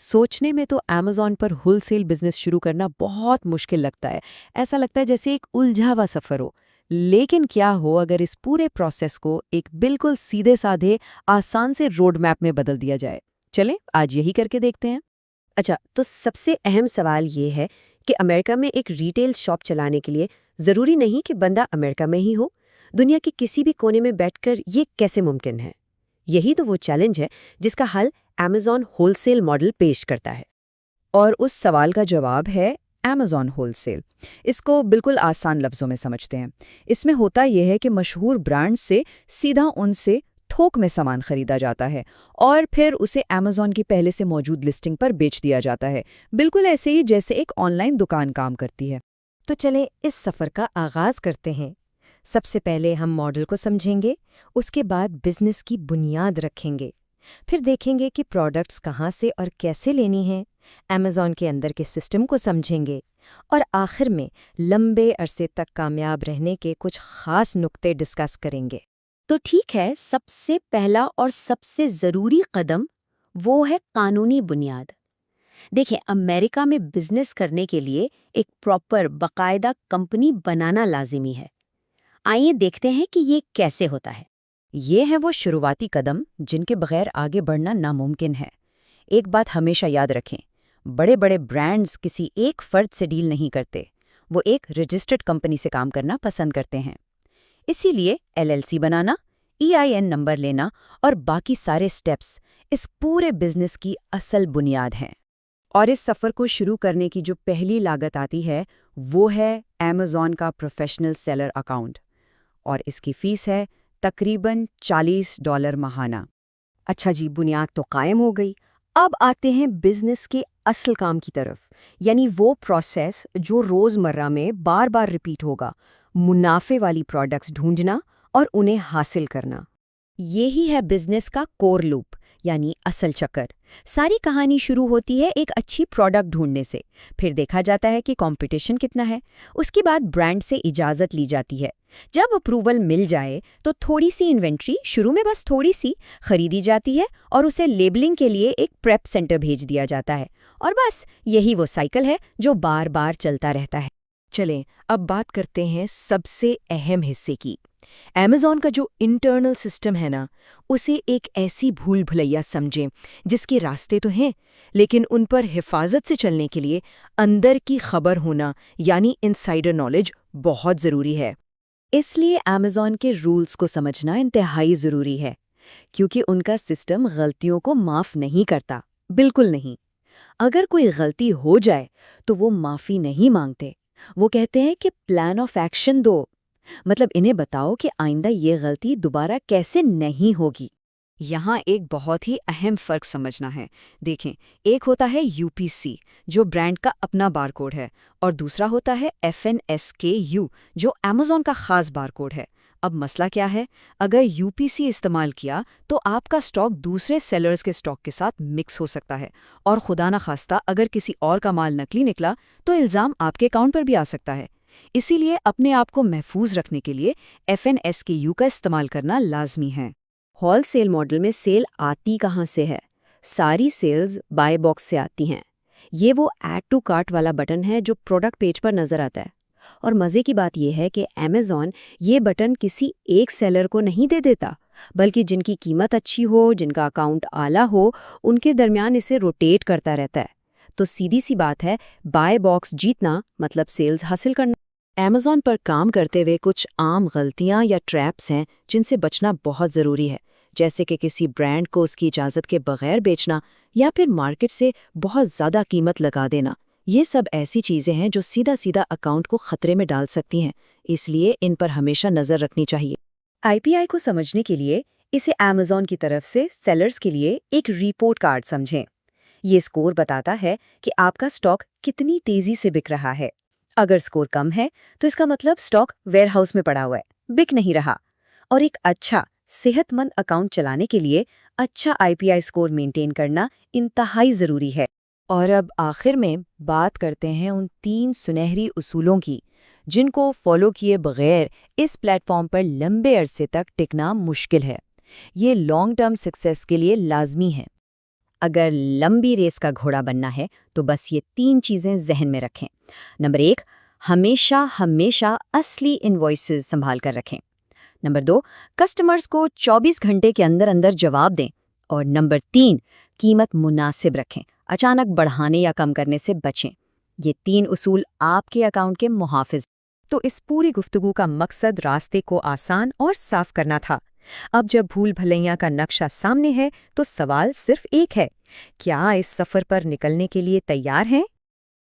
सोचने में तो अमेज़न पर होलसेल बिजनेस शुरू करना बहुत मुश्किल लगता है। ऐसा लगता है जैसे एक उलझा हुआ सफ़र हो। लेकिन क्या हो अगर इस पूरे प्रोसेस को एक बिल्कुल सीधे-साधे, आसान से रोड मैप में बदल दिया जाए? चलें, आज यही करके देखते हैं। अच्छा, तो सबसे अहम सवाल ये है कि अमेरिका में एक रिटेल शॉप चलाने के लिए ज़रूरी नहीं कि बंदा अमेरिका में ही हो। दुनिया के किसी भी कोने में बैठकर ये कैसे मुमकिन है? यही तो वो चैलेंज है जिसका हल अमेज़न होलसेल मॉडल पेश करता है। और उस सवाल का जवाब है अमेज़न होलसेल। इसको बिल्कुल आसान लफ्ज़ों में समझते हैं। इसमें होता यह है कि मशहूर ब्रांड से सीधा उनसे थोक में सामान खरीदा जाता है और फिर उसे अमेज़न की पहले से मौजूद लिस्टिंग पर बेच दिया जाता है, बिल्कुल ऐसे ही जैसे एक ऑनलाइन दुकान काम करती है। तो चले इस सफ़र का आगाज़ करते हैं। सबसे पहले हम मॉडल को समझेंगे, उसके बाद बिजनेस की बुनियाद रखेंगे। फिर देखेंगे कि प्रोडक्ट्स कहाँ से और कैसे लेनी हैं, अमेज़न के अंदर के सिस्टम को समझेंगे और आखिर में लंबे अरसे तक कामयाब रहने के कुछ खास नुक्ते डिस्कस करेंगे। तो ठीक है, सबसे पहला और सबसे ज़रूरी कदम वो है कानूनी बुनियाद। देखिए, अमेरिका में बिजनेस करने के लिए एक प्रॉपर बाकायदा कंपनी बनाना लाजिमी है। आइए देखते हैं कि ये कैसे होता है। ये हैं वो शुरुआती कदम जिनके बगैर आगे बढ़ना नामुमकिन है। एक बात हमेशा याद रखें, बड़े बड़े ब्रांड्स किसी एक फर्द से डील नहीं करते। वो एक रजिस्टर्ड कंपनी से काम करना पसंद करते हैं। इसीलिए एलएलसी बनाना, ईआईएन नंबर लेना और बाकी सारे स्टेप्स इस पूरे बिजनेस की असल बुनियाद हैं। और इस सफ़र को शुरू करने की जो पहली लागत आती है वो है अमेज़न का प्रोफेशनल सेलर अकाउंट, और इसकी फ़ीस है तकरीबन $40 माहाना। अच्छा जी, बुनियाद तो कायम हो गई। अब आते हैं बिजनेस के असल काम की तरफ, यानी वो प्रोसेस जो रोज़मर्रा में बार बार रिपीट होगा। मुनाफे वाली प्रोडक्ट्स ढूंढना और उन्हें हासिल करना। यही है बिजनेस का कोर लूप, यानी असल चक्कर। सारी कहानी शुरू होती है एक अच्छी प्रोडक्ट ढूंढने से। फिर देखा जाता है कि कंपटीशन कितना है। उसके बाद ब्रांड से इजाज़त ली जाती है। जब अप्रूवल मिल जाए तो थोड़ी सी इन्वेंट्री, शुरू में बस थोड़ी सी, खरीदी जाती है और उसे लेबलिंग के लिए एक प्रेप सेंटर भेज दिया जाता है। और बस यही वो साइकिल है जो बार बार चलता रहता है। चलें, अब बात करते हैं सबसे अहम हिस्से की। अमेज़न का जो इंटरनल सिस्टम है ना, उसे एक ऐसी भूल भुलैया समझें जिसके रास्ते तो हैं, लेकिन उन पर हिफाजत से चलने के लिए अंदर की खबर होना, यानी इनसाइडर नॉलेज, बहुत ज़रूरी है। इसलिए अमेज़न के रूल्स को समझना इंतहाई ज़रूरी है, क्योंकि उनका सिस्टम गलतियों को माफ़ नहीं करता, बिल्कुल नहीं। अगर कोई गलती हो जाए तो वो माफ़ी नहीं मांगते। वो कहते हैं कि प्लान ऑफ एक्शन दो, मतलब इन्हें बताओ कि आइंदा ये गलती दोबारा कैसे नहीं होगी। यहाँ एक बहुत ही अहम फ़र्क समझना है। देखें, एक होता है यूपीसी, जो ब्रांड का अपना बारकोड है, और दूसरा होता है FNSKU, जो अमेज़न का ख़ास बारकोड है। अब मसला क्या है? अगर यूपीसी इस्तेमाल किया तो आपका स्टॉक दूसरे सेलर्स के स्टॉक के साथ मिक्स हो सकता है, और खुदा न खास्ता अगर किसी और का माल नकली निकला तो इल्ज़ाम आपके अकाउंट पर भी आ सकता है। इसीलिए अपने आप को महफूज रखने के लिए FNSKU का इस्तेमाल करना लाजमी है। होलसेल मॉडल में सेल आती कहाँ से है? सारी सेल्स बाय बॉक्स से आती हैं। ये वो ऐड टू कार्ट वाला बटन है जो प्रोडक्ट पेज पर नज़र आता है। और मज़े की बात यह है कि अमेज़न ये बटन किसी एक सेलर को नहीं दे देता, बल्कि जिनकी कीमत अच्छी हो, जिनका अकाउंट आला हो, उनके दरमियान इसे रोटेट करता रहता है। तो सीधी सी बात है, बाय बॉक्स जीतना मतलब सेल्स हासिल करना। अमेज़न पर काम करते हुए कुछ आम गलतियां या ट्रैप्स हैं जिनसे बचना बहुत ज़रूरी है, जैसे कि किसी ब्रांड को उसकी इजाज़त के बगैर बेचना या फिर मार्केट से बहुत ज़्यादा कीमत लगा देना। ये सब ऐसी चीज़ें हैं जो सीधा सीधा अकाउंट को खतरे में डाल सकती हैं, इसलिए इन पर हमेशा नज़र रखनी चाहिए। आईपीआई को समझने के लिए इसे अमेज़न की तरफ से सेलर्स के लिए एक रिपोर्ट कार्ड समझें। ये स्कोर बताता है कि आपका स्टॉक कितनी तेज़ी से बिक रहा है। अगर स्कोर कम है तो इसका मतलब स्टॉक वेयरहाउस में पड़ा हुआ है, बिक नहीं रहा। और एक अच्छा सेहतमंद अकाउंट चलाने के लिए अच्छा आईपीआई स्कोर मेंटेन करना इंतहाई ज़रूरी है। और अब आखिर में बात करते हैं उन 3 सुनहरी उसूलों की, जिनको फॉलो किए बगैर इस प्लेटफॉर्म पर लंबे अरसे तक टिकना मुश्किल है। ये लॉन्ग टर्म सक्सेस के लिए लाजमी है। अगर लंबी रेस का घोड़ा बनना है तो बस ये 3 चीज़ें जहन में रखें। नंबर 1, हमेशा हमेशा असली इनवॉइसेस संभाल कर रखें। नंबर 2, कस्टमर्स को 24 घंटे के अंदर अंदर जवाब दें। और नंबर 3, कीमत मुनासिब रखें, अचानक बढ़ाने या कम करने से बचें। ये 3 उसूल आपके अकाउंट के मुहाफिज। तो इस पूरी गुफ्तगू का मकसद रास्ते को आसान और साफ करना था। अब जब भूल भलैया का नक्शा सामने है तो सवाल सिर्फ एक है, क्या इस सफ़र पर निकलने के लिए तैयार हैं?